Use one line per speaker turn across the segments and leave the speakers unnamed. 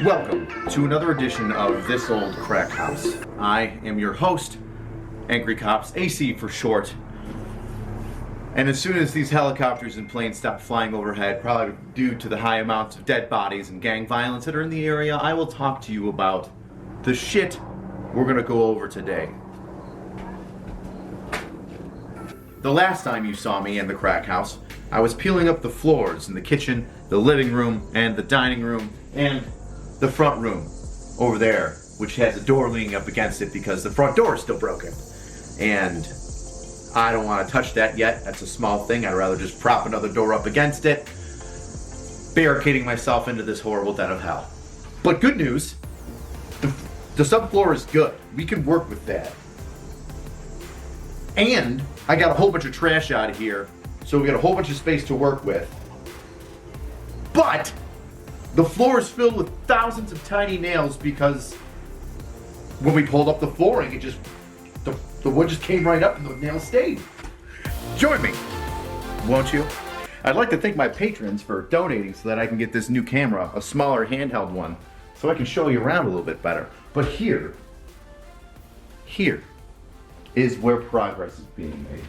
Welcome to another edition of This Old Crack House. I am your host, Angry Cops, AC for short. And as soon as these helicopters and planes stop flying overhead, probably due to the high amounts of dead bodies and gang violence that are in the area, I will talk to you about the shit we're gonna go over today. The last time you saw me in the crack house, I was peeling up the floors in the kitchen, the living room, and the dining room, and the front room over there, which has a door leaning up against it because the front door is still broken. And I don't want to touch that yet. That's a small thing. I'd rather just prop another door up against it, barricading myself into this horrible den of hell. But good news, the subfloor is good. We can work with that. And I got a whole bunch of trash out of here, so we got a whole bunch of space to work with. But the floor is filled with thousands of tiny nails because when we pulled up the flooring, the wood just came right up and the nails stayed. Join me, won't you? I'd like to thank my patrons for donating so that I can get this new camera, a smaller handheld one, so I can show you around a little bit better. But here is where progress is being made.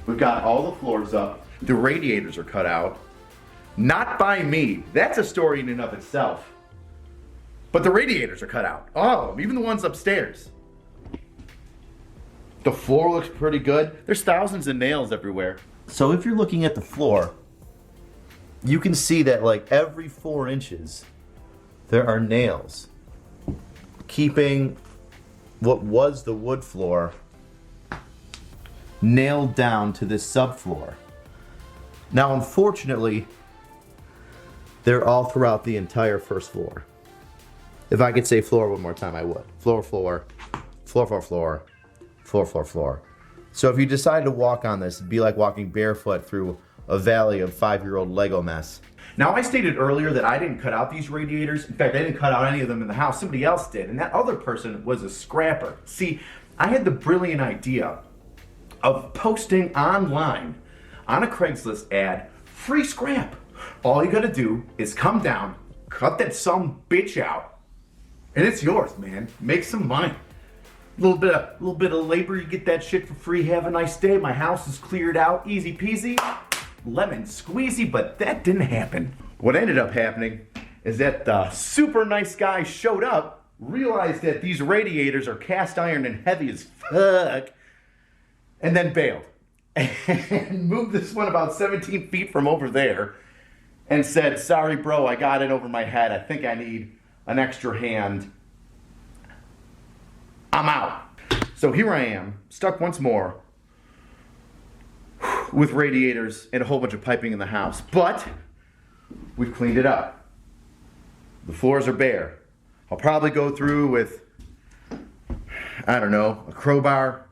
We've got all the floors up, the radiators are cut out. Not by me. That's a story in and of itself. But the radiators are cut out. All of them, even the ones upstairs. The floor looks pretty good. There's thousands of nails everywhere. So if you're looking at the floor, you can see that like every 4 inches, there are nails, keeping what was the wood floor nailed down to this subfloor. Now, unfortunately, they're all throughout the entire first floor. If I could say floor one more time, I would. Floor, floor, floor, floor, floor, floor, floor, floor. So if you decide to walk on this, it'd be like walking barefoot through a valley of 5-year-old Lego mess. Now, I stated earlier that I didn't cut out these radiators. In fact, I didn't cut out any of them in the house. Somebody else did, and that other person was a scrapper. See, I had the brilliant idea of posting online on a Craigslist ad, free scrap. All you gotta do is come down, cut that some bitch out, and it's yours, man. Make some money. A little bit of labor, you get that shit for free. Have a nice day. My house is cleared out, easy peasy, lemon squeezy, but that didn't happen. What ended up happening is that the super nice guy showed up, realized that these radiators are cast iron and heavy as fuck, and then bailed. And moved this one about 17 feet from over there and said, sorry bro, I got it over my head. I think I need an extra hand. I'm out. So here I am, stuck once more with radiators and a whole bunch of piping in the house. But we've cleaned it up. The floors are bare. I'll probably go through with, I don't know, a crowbar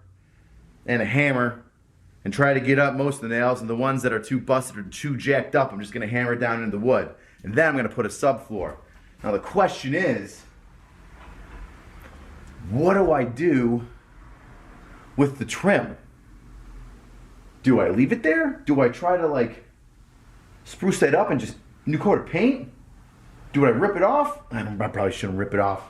and a hammer and try to get up most of the nails, and the ones that are too busted or too jacked up, I'm just gonna hammer it down into the wood. And then I'm gonna put a subfloor. Now the question is, what do I do with the trim? Do I leave it there? Do I try to like spruce that up and just new coat of paint? Do I rip it off? I probably shouldn't rip it off.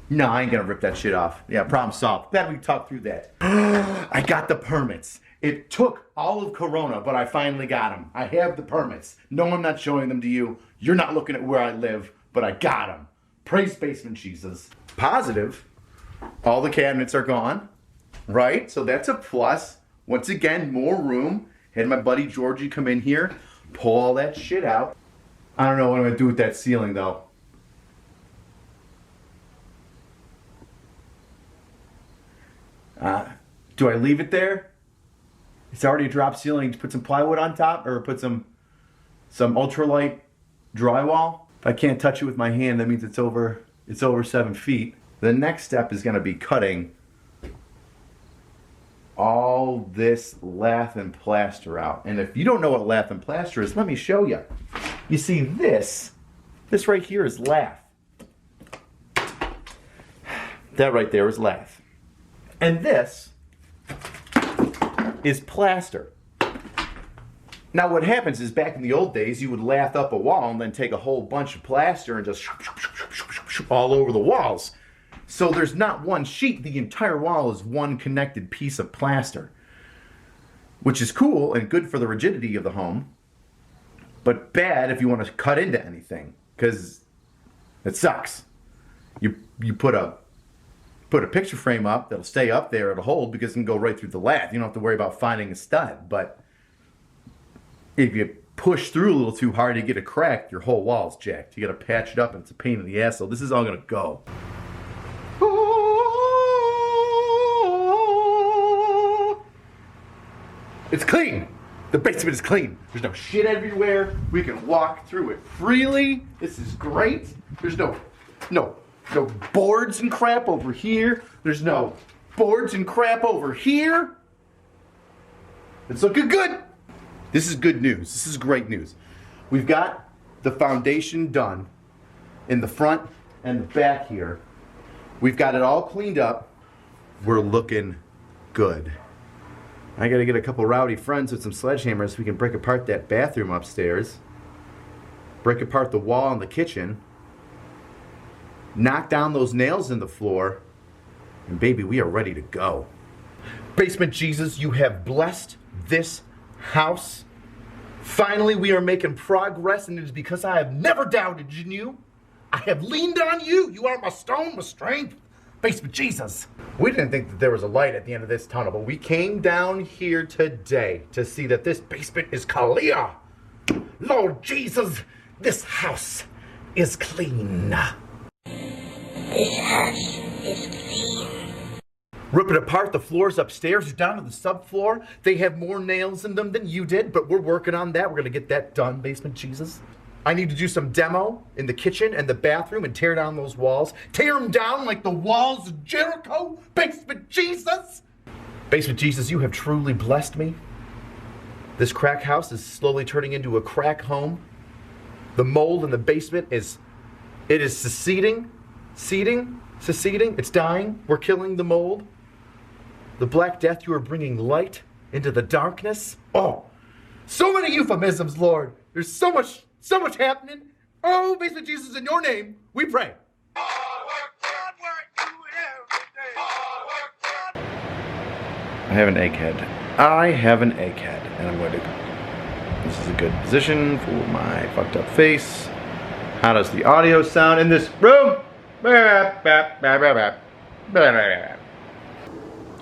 No, I ain't gonna rip that shit off. Yeah, problem solved. Glad we talked through that. I got the permits. It took all of Corona, but I finally got them. I have the permits. No, I'm not showing them to you. You're not looking at where I live, but I got them. Praise Basement Jesus. Positive. All the cabinets are gone, right? So that's a plus. Once again, more room. Had my buddy Georgie come in here, pull all that shit out. I don't know what I'm gonna do with that ceiling though. Do I leave it there? It's already a drop ceiling. Put some plywood on top, or put some ultralight drywall. If I can't touch it with my hand, that means it's over 7 feet. The next step is gonna be cutting all this lath and plaster out. And if you don't know what lath and plaster is, let me show you. You see this right here is lath. That right there is lath. And this is plaster. Now what happens is back in the old days, you would lath up a wall and then take a whole bunch of plaster and just all over the walls. So there's not one sheet, the entire wall is one connected piece of plaster. Which is cool and good for the rigidity of the home, but bad if you want to cut into anything, because it sucks. You put a picture frame up that'll stay up there, it'll hold because it can go right through the lath. You don't have to worry about finding a stud. But if you push through a little too hard, you get a crack, your whole wall's jacked. You got to patch it up, and it's a pain in the ass. So this is all gonna go. It's clean. The basement is clean. There's no shit everywhere. We can walk through it freely. This is great. There's no boards and crap over here. There's no boards and crap over here. It's looking good. This is good news. This is great news. We've got the foundation done in the front and the back here. We've got it all cleaned up. We're looking good. I gotta get a couple rowdy friends with some sledgehammers so we can break apart that bathroom upstairs. Break apart the wall in the kitchen. Knock down those nails in the floor. And baby, we are ready to go. Basement Jesus, you have blessed this house. Finally, we are making progress, and it is because I have never doubted in you. I have leaned on you. You are my stone, my strength. Basement Jesus. We didn't think that there was a light at the end of this tunnel, but we came down here today to see that this basement is clear. Lord Jesus, this house is clean.
This house is clean.
Ripping apart the floors upstairs, you're down to the subfloor. They have more nails in them than you did, but we're working on that. We're gonna get that done, Basement Jesus. I need to do some demo in the kitchen and the bathroom and tear down those walls. Tear them down like the walls of Jericho. Basement Jesus. Basement Jesus, you have truly blessed me. This crack house is slowly turning into a crack home. The mold in the basement is seceding. It's dying. We're killing the mold. The Black Death, you are bringing light into the darkness. Oh, so many euphemisms, Lord. There's so much happening. Oh, Basement Jesus, in your name, we pray. I have an egghead. And I'm going to go. This is a good position for my fucked up face. How does the audio sound in this room?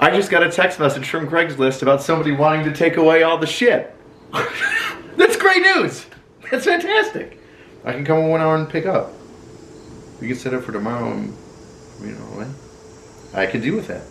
I just got a text message from Craigslist about somebody wanting to take away all the shit. That's great news. That's fantastic. I can come in 1 hour and pick up. We can set up for tomorrow and, I can deal with that.